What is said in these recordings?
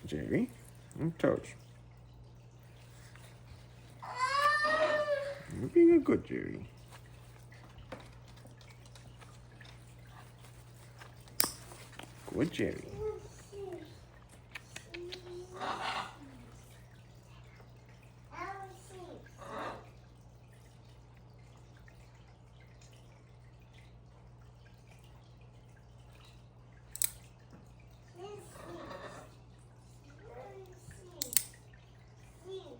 Jerry, and toes. You're being a good Jerry. Good Jerry.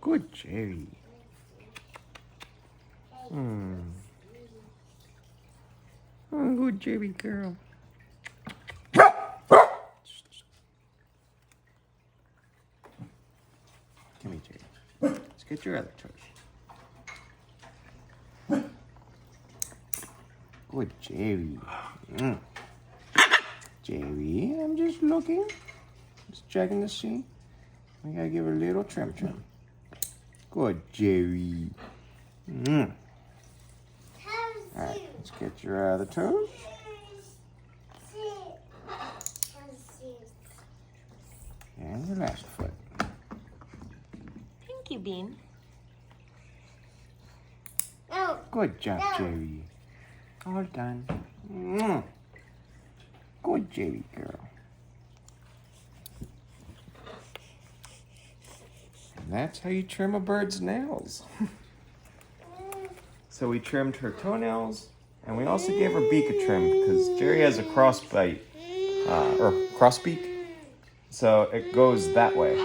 Good Jerry. Oh, good Jerry girl. Come here, Jerry. Let's get your other toes. Good Jerry. Jerry, I'm just looking. Just checking to see. We gotta give her a little trim. Good Jerry. Alright, let's get your other toes. And your last foot. Pinky bean. No. Good job, Jerry. All done. Good Jerry girl. And that's how you trim a bird's nails. So we trimmed her toenails, and we also gave her beak a trim because Jerry has a crossbite, or crossbeak, so it goes that way.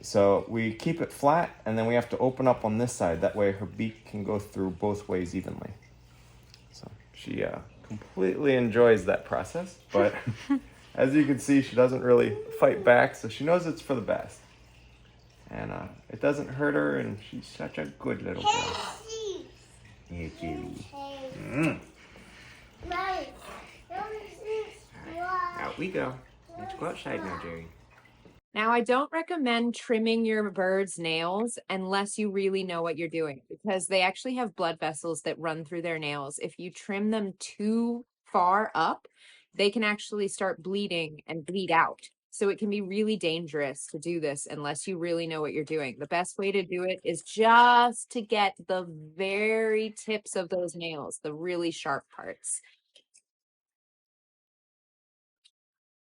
So we keep it flat, and then we have to open up on this side. That way her beak can go through both ways evenly. So she completely enjoys that process, but as you can see, she doesn't really fight back, so she knows it's for the best. And it doesn't hurt her, and she's such a good little girl. Yeah, Jerry. Out we go. Let's go outside now, Jerry. Now, I don't recommend trimming your bird's nails unless you really know what you're doing, because they actually have blood vessels that run through their nails. If you trim them too far up, they can actually start bleeding and bleed out. So it can be really dangerous to do this unless you really know what you're doing. The best way to do it is just to get the very tips of those nails, the really sharp parts.